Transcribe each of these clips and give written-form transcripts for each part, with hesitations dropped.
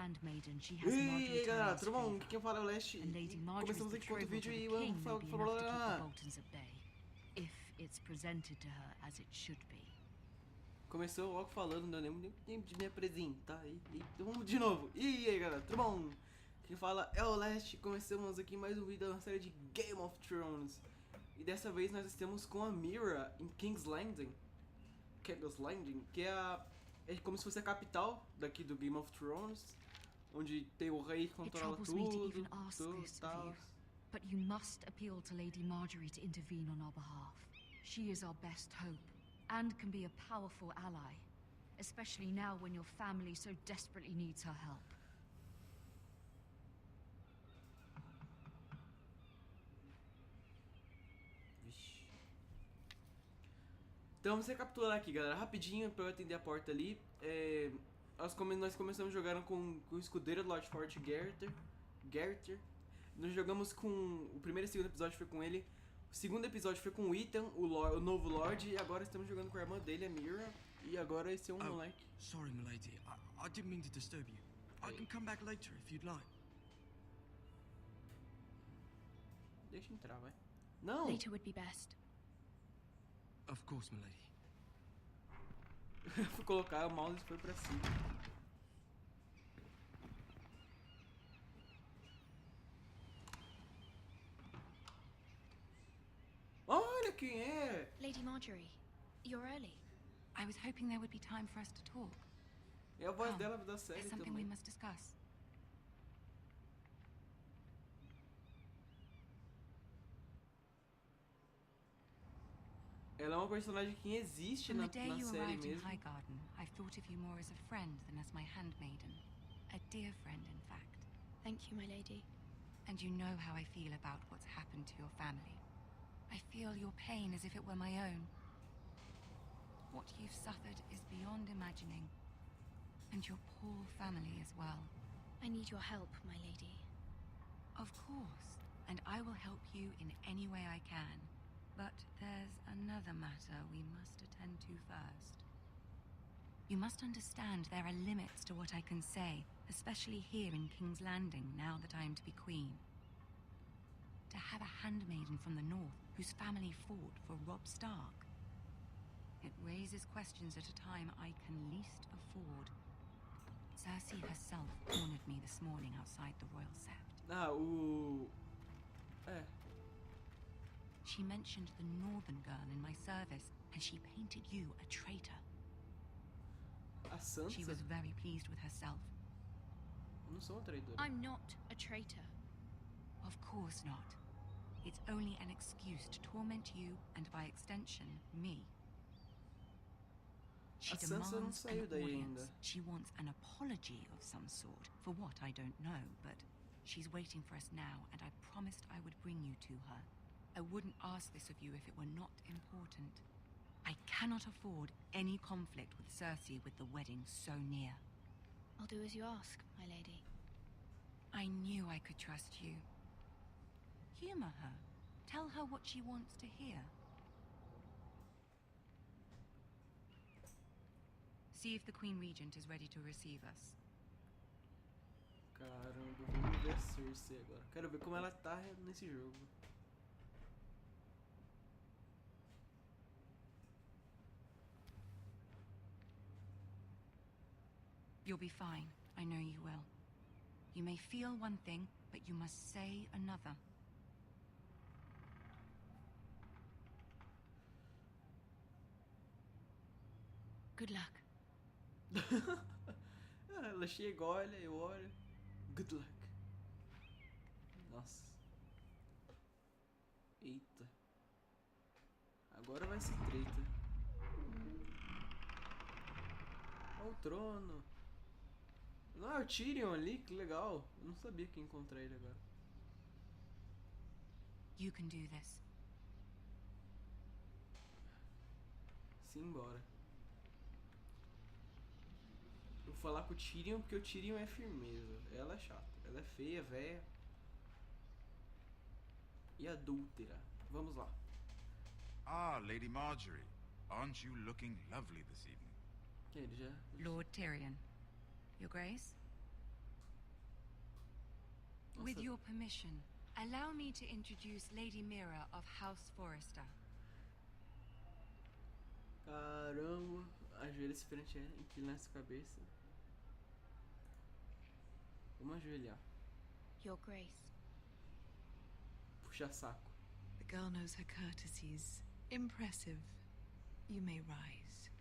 handmaiden, she has E aí Marjorie galera, Tyrell's tudo bom? favor. Quem fala é o Leste. And Lady Marjorie's Começamos aqui com outro betrothal vídeo to e the king vamos may be falar. enough to keep the Boltons at bay, if it's presented to her as it should be. Começou logo falando, não deu nem tempo de me apresentar. Então vamos de novo. E aí galera, tudo bom? Quem fala é o Leste. Começamos aqui mais um vídeo da série de Game of Thrones. E dessa vez nós estamos com a Mira em King's Landing. Que é como se fosse a capital daqui do Game of Thrones, onde tem o rei que controla tudo, tal. But you must appeal to Lady Marjorie to intervene on our behalf. She is our best hope, and can be a powerful ally, especially now when your family so desperately needs her help. Vixe. Então vamos recapitular aqui, galera, rapidinho pra eu atender a porta ali. Nós começamos jogando com o escudeiro do Lord Forte Gerter. Nós jogamos com... O primeiro e o segundo episódio foi com ele. O segundo episódio foi com o Ethan, o novo Lord. E agora estamos jogando com a irmã dele, a Mira. E agora esse é um moleque. Sorry, milady. I didn't mean to disturb you. I can come back later if you'd like. Deixa entrar, vai. Não! Later would be best. Of course, milady. Fui colocar o mouse e foi pra cima. Olha quem é! Lady Marjorie, you're early. I was hoping there would be time for us to talk. É a voz dela da série There's something we também. must discuss. Ela é uma personagem que existe From na the day you série arrived in mesmo. Highgarden, I've thought of you more as a friend than as my handmaiden. A dear friend, in fact. Thank you, my lady. And you know how I feel about what's happened to your family. I feel your pain as if it were my own. What you've suffered is beyond imagining. And your poor family as well. I need your help, my lady. Of course, and I will help you in any way I can. But there's another matter we must attend to first. You must understand there are limits to what I can say, especially here in King's Landing, now that I am to be queen. To have a handmaiden from the north whose family fought for Robb Stark. It raises questions at a time I can least afford. Cersei herself cornered me this morning outside the Royal Sept. She mentioned the northern girl in my service, and she painted you a traitor. A Sansa? She was very pleased with herself. Eu não sou uma traidora. I'm not a traitor. Of course not. It's only an excuse to torment you, and by extension, me. She A Sansa não demands saiu an daí audience. ainda. She wants an apology of some sort, for what I don't know, but she's waiting for us now, and I promised I would bring you to her. I wouldn't ask this of you if it were not important. I cannot afford any conflict with Cersei with the wedding so near. I'll do as you ask, my lady. I knew I could trust you. Humor her. Tell her what she wants to hear. See if the Queen Regent is ready to receive us. Caramba, vamos ver a Cersei agora. Quero ver como ela tá nesse jogo. You'll be fine. I know you will. You may feel one thing, but you must say another. Good luck. Ela chega, olha, eu olho. Good luck. Nossa. Eita. Agora vai ser treta. Olha o trono. Não, é o Tyrion ali, que legal. Eu não sabia que ia encontrar ele agora. You can do this. Simbora. Eu vou falar com o Tyrion porque o Tyrion é firmeza. Ela é chata. Ela é feia, velha. E adúltera. Vamos lá. Ah, Lady Marjorie. Aren't you looking lovely this evening? Ele já... Lord Tyrion. Your Grace? With your permission, allow me to introduce Lady Mira of House Forrester. Caramba, ajoelha-se frente a ela, inclina sua cabeça. Vamos ajoelhar. Your Grace. Puxa saco. The girl knows her courtesies. Impressive. You may rise.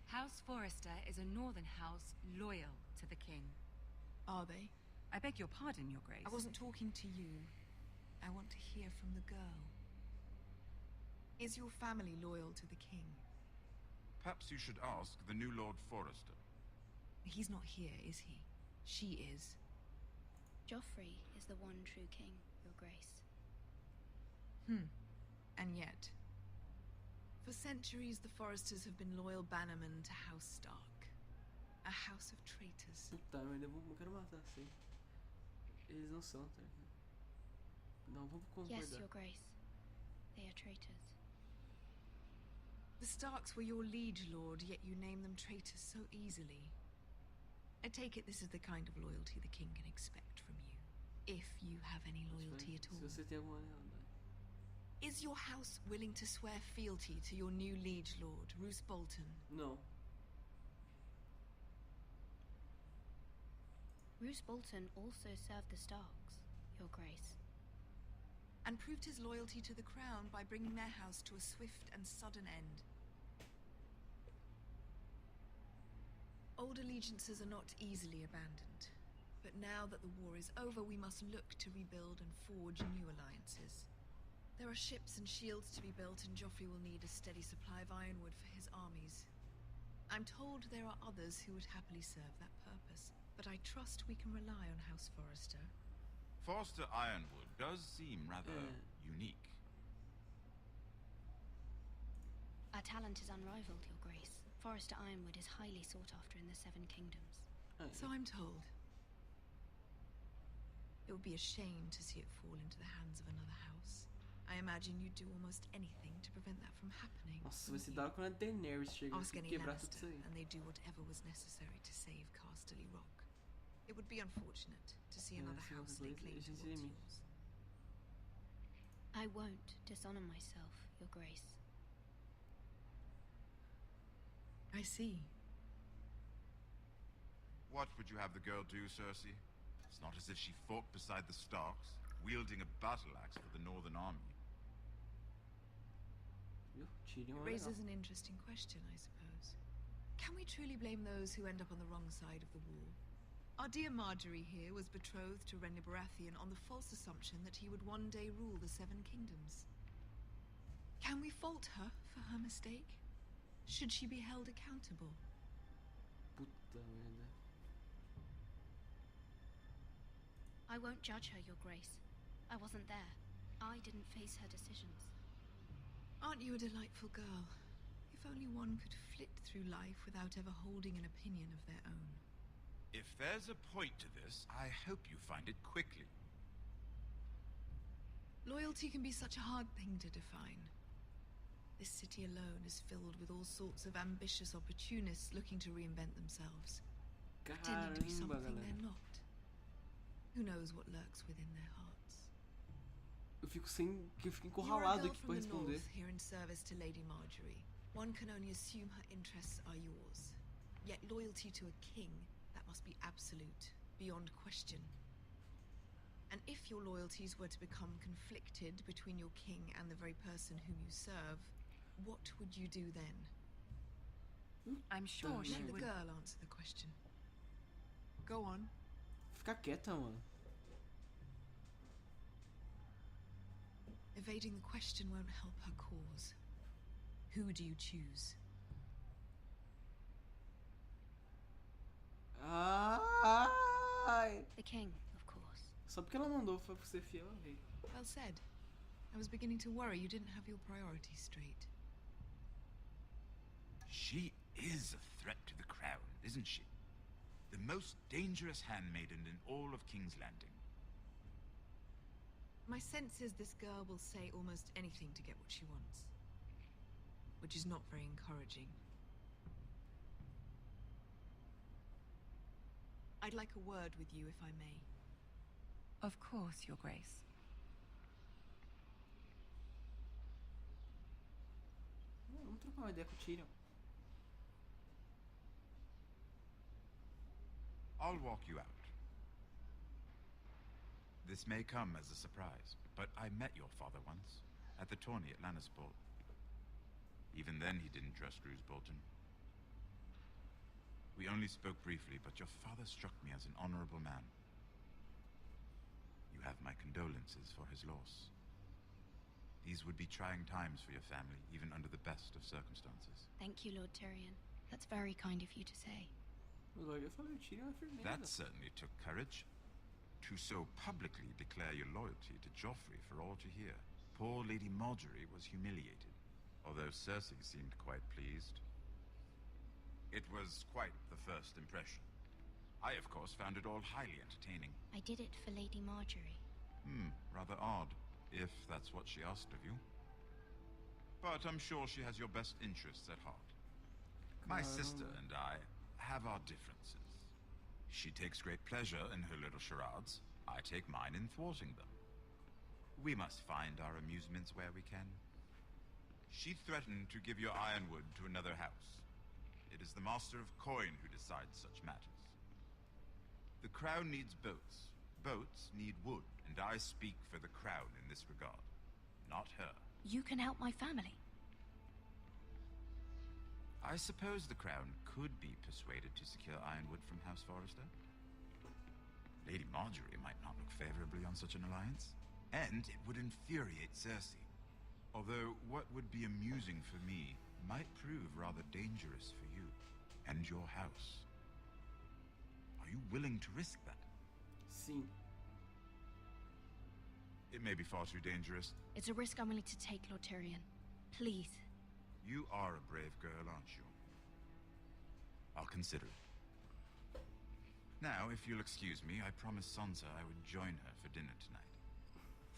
House Forrester is a northern house loyal to the king. Are they? I beg your pardon, Your Grace. I wasn't talking to you. I want to hear from the girl. Is your family loyal to the king? Perhaps you should ask the new Lord Forrester. He's not here, is he? She is. Joffrey is the one true king, Your Grace. And yet, for centuries the Forresters have been loyal bannermen to House Stark. A house of traitors. Puta merda, eu quero matar assim. Eles não são, tá ligado? Não, vamos concordar. Yes, Your Grace. They are traitors. The Starks were your liege lord, yet you name them traitors so easily. I take it this is the kind of loyalty the king can expect from you. If you have any loyalty at all. Se você tem alguma lealdade. Is your house willing to swear fealty to your new liege lord, Roose Bolton? Não. Roose Bolton also served the Starks, Your Grace. And proved his loyalty to the crown by bringing their house to a swift and sudden end. Old allegiances are not easily abandoned. But now that the war is over, we must look to rebuild and forge new alliances. There are ships and shields to be built, and Joffrey will need a steady supply of ironwood for his armies. I'm told there are others who would happily serve that purpose, but I trust we can rely on House Forrester. Forrester Ironwood does seem rather unique. Our talent is unrivaled, Your Grace. Forrester Ironwood is highly sought after in the Seven Kingdoms. So I'm told. It would be a shame to see it fall into the hands of another house. I imagine you'd do almost anything to prevent that from happening. Nossa, vai ser da hora quando a Daenerys chega Ask e any quebrar tudo Lannister, isso aí. and they do whatever was necessary to save Casterly Rock. It would be unfortunate to see another sim, house mas lay claim eles towards dizem yours. I won't dishonor myself, Your Grace. I see. What would you have the girl do, Cersei? It's not as if she fought beside the Starks, wielding a battle axe for the Northern Army. Viu? Tirem It uma legal. raises an interesting question, I suppose. Can we truly blame those who end up on the wrong side of the war? Our dear Marjorie here was betrothed to Renly Baratheon on the false assumption that he would one day rule the Seven Kingdoms. Can we fault her for her mistake? Should she be held accountable? Puta merda. I won't judge her, Your Grace. I wasn't there. I didn't face her decisions. Aren't you a delightful girl? If only one could flit through life without ever holding an opinion of their own. If there's a point to this, I hope you find it quickly. Loyalty can be such a hard thing to define. This city alone is filled with all sorts of ambitious opportunists looking to reinvent themselves, pretending to be Caramba, something galera. they're not. Who knows what lurks within their hearts? Eu fico You're a encurralado girl aqui pra from the responder. north here in service to Lady Marjorie. One can only assume her interests are yours. Yet loyalty to a king, that must be absolute, beyond question. And if your loyalties were to become conflicted between your king and the very person whom you serve, what would you do then? I'm sure she Let the would. girl answer the question. Go on. Fica quieta, mano. Evading the question won't help her cause. Who do you choose? Ai! The king, of course. Só porque ela mandou foi pra ser fiel ao rei. Well said. I was beginning to worry you didn't have your priorities straight. She is a threat to the crown, isn't she? The most dangerous handmaiden in all of King's Landing. My sense is this girl will say almost anything to get what she wants. Which is not very encouraging. I'd like a word with you, if I may. Of course, Your Grace. Vamos trocar uma ideia com o Tyrion. I'll walk you out. This may come as a surprise, but I met your father once, at the tourney at Lannisport. Even then he didn't trust Roose Bolton. We only spoke briefly, but your father struck me as an honorable man. You have my condolences for his loss. These would be trying times for your family, even under the best of circumstances. Thank you, Lord Tyrion. That's very kind of you to say. Eu falei, o Tyrion é firmeza. That certainly took courage. To so publicly declare your loyalty to Joffrey for all to hear. Poor Lady Marjorie was humiliated, although Cersei seemed quite pleased. It was quite the first impression. I, of course, found it all highly entertaining. I did it for Lady Marjorie. Rather odd, if that's what she asked of you. But I'm sure she has your best interests at heart. My sister and I have our differences. She takes great pleasure in her little charades. I take mine in thwarting them. We must find our amusements where we can. She threatened to give your ironwood to another house. It is the Master of Coin who decides such matters. The crown needs boats. Boats need wood, and I speak for the crown in this regard, not her. You can help my family. I suppose the crown could be persuaded to secure ironwood from House Forrester. Lady Marjorie might not look favorably on such an alliance, and it would infuriate Cersei. Although what would be amusing for me might prove rather dangerous for you and your house. Are you willing to risk that? Sim. It may be far too dangerous. It's a risk I'm willing to take, Lord Tyrion. Please. You are a brave girl, aren't you? I'll consider it. Now, if you'll excuse me, I promised Sansa I would join her for dinner tonight.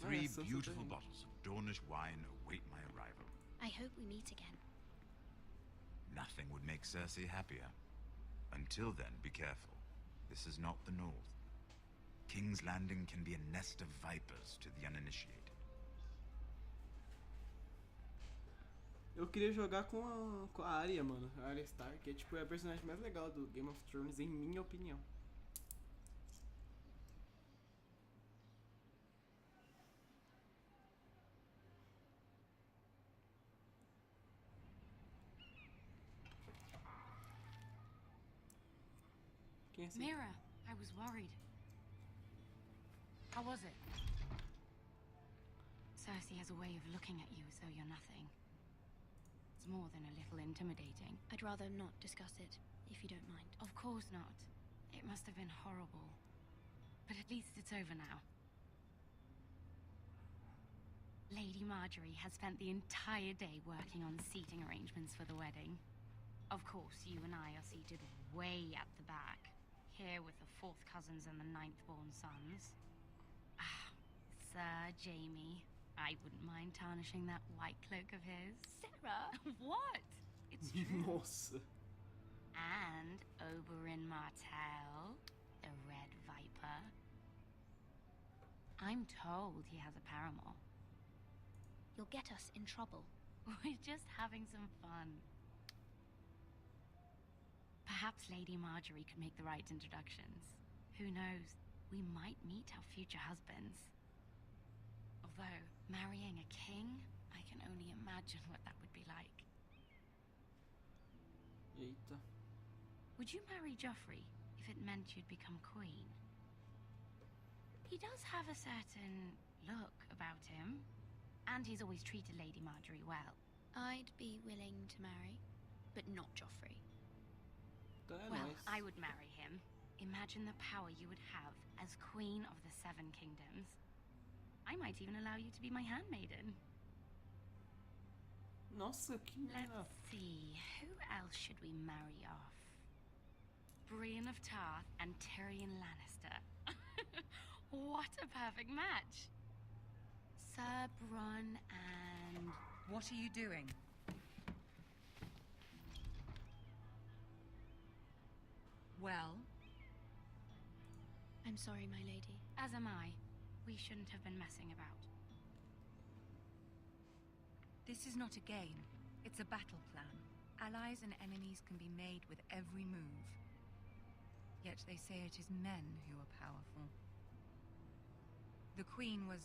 3 Sansa beautiful também. bottles of Dornish wine await my arrival. I hope we meet again. Nothing would make Cersei happier. Until then, be careful. This is not the North. King's Landing can be a nest of vipers to the uninitiated. Eu queria jogar com a Arya, mano. A Arya Stark, que é tipo a personagem mais legal do Game of Thrones, em minha opinião. Quem é esse? Mira, I was worried. How was it? Cersei has a way of looking at you as though you're nothing. It's more than a little intimidating. I'd rather not discuss it, if you don't mind. Of course not. It must have been horrible. But at least it's over now. Lady Marjorie has spent the entire day working on seating arrangements for the wedding. Of course, you and I are seated way at the back, here with the 4th cousins and the 9th-born sons. Ah, Sir Jaime. I wouldn't mind tarnishing that white cloak of his. Sarah! What? It's true. Nossa. And Oberyn Martell, the Red Viper. I'm told he has a paramour. You'll get us in trouble. We're just having some fun. Perhaps Lady Marjorie could make the right introductions. Who knows? We might meet our future husbands. Although, marrying a king, I can only imagine what that would be like. Eita. Would you marry Joffrey if it meant you'd become queen? He does have a certain look about him, and he's always treated Lady Marjorie well. I'd be willing to marry, but not Joffrey. Então é Well, nóis. I would marry him. Imagine the power you would have as Queen of the 7 Kingdoms. I might even allow you to be my handmaiden. Nossa, que menina. Let's see, who else should we marry off? Brienne of Tarth and Tyrion Lannister. What a perfect match! Sir Bronn and... What are you doing? Well, I'm sorry, my lady. As am I. We shouldn't have been messing about. This is not a game. It's a battle plan. Allies and enemies can be made with every move. Yet they say it is men who are powerful. The Queen was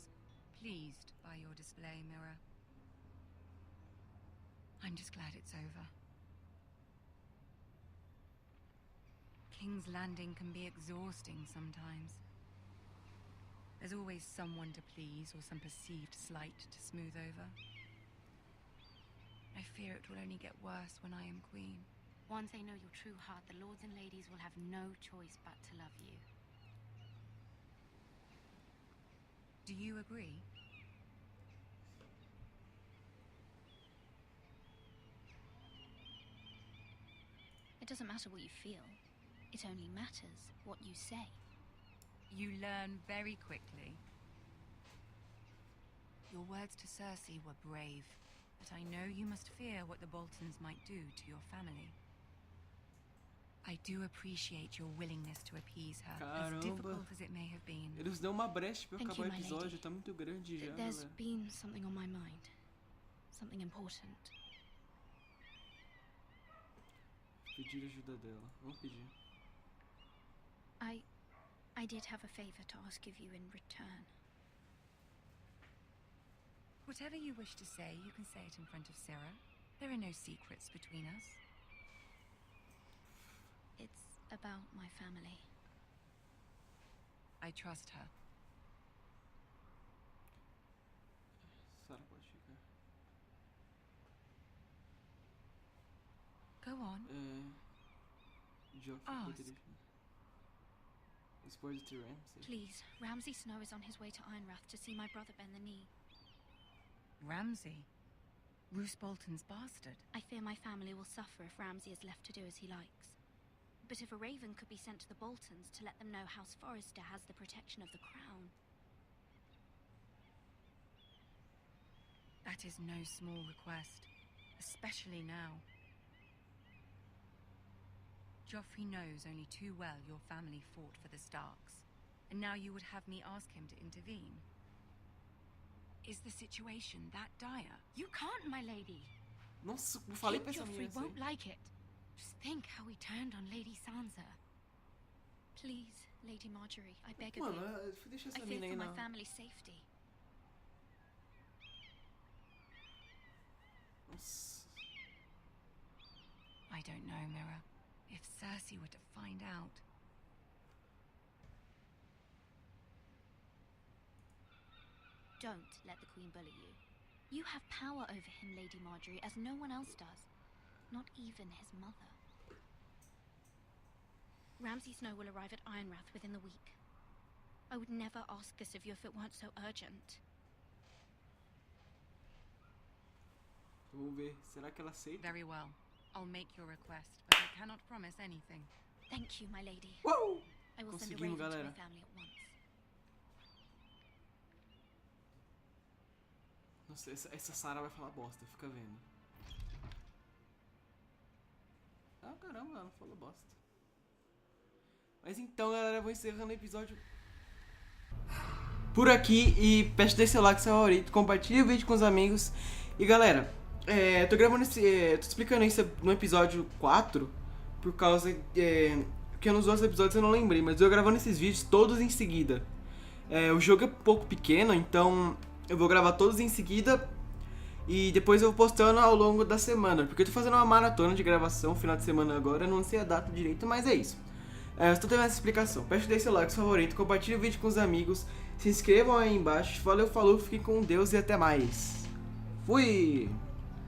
pleased by your display, Mirror. I'm just glad it's over. King's Landing can be exhausting sometimes. There's always someone to please or some perceived slight to smooth over. I fear it will only get worse when I am Queen. Once they know your true heart, the lords and ladies will have no choice but to love you. Do you agree? It doesn't matter what you feel. It only matters what you say. You learn very quickly. Your words to Cersei were brave, but I know you must fear what the Boltons might do to your family. I do appreciate your willingness to appease her, Caramba. as difficult as it may have been. Eles dão uma brecha pra eu Thank acabar o you, my episódio, lady. tá muito grande já, There's galera. been something on my mind. Something important. Pedir ajuda dela. Vamos pedir. I did have a favor to ask of you in return. Whatever you wish to say, you can say it in front of Sarah. There are no secrets between us. It's about my family. I trust her. Sarah pode ficar. Go on. Joffrey Ask. poderia... Expose to Ramsay. Please, Ramsay Snow is on his way to Ironrath to see my brother bend the knee. Ramsay? Roose Bolton's bastard. I fear my family will suffer if Ramsay is left to do as he likes. But if a raven could be sent to the Boltons to let them know House Forrester has the protection of the crown... That is no small request, especially now. Joffrey knows only too well your family fought for the Starks, and now you would have me ask him to intervene. Is the situation that dire? You can't, my lady! Nossa, eu falei pra King essa Joffrey menina won't assim. like it. Just think how he turned on Lady Sansa. Please, Lady Marjorie, I beg of Mano, you. deixa I essa fear menina aí for my não. family's safety. Nossa. I don't know, Mirror. If Cersei were to find out... Don't let the Queen bully you. You have power over him, Lady Marjorie, as no one else does. Not even his mother. Ramsay Snow will arrive at Ironrath within the week. I would never ask this of you if it weren't so urgent. Vamos ver. Será que ela aceita? Very well. I'll make your request, but I cannot promise anything. Thank you, my lady. Uou! I will send a Conseguimos, raven to galera. my family at once. Nossa, essa Sarah vai falar bosta, fica vendo. Ah, caramba, ela não falou bosta. Mas então, galera, eu vou encerrando o episódio por aqui. E peço deixar seu like, seu favorito, compartilhe o vídeo com os amigos. E galera, tô gravando tô explicando isso no episódio 4, por causa porque nos outros episódios eu não lembrei, mas eu gravando esses vídeos todos em seguida. O jogo é um pouco pequeno, então eu vou gravar todos em seguida e depois eu vou postando ao longo da semana, porque eu tô fazendo uma maratona de gravação final de semana agora, eu não sei a data direito, mas é isso. Estou tendo essa explicação. Peço que deixe seu like, seu favorito, compartilhe o vídeo com os amigos, se inscrevam aí embaixo. Valeu, falou, fiquem com Deus e até mais. Fui!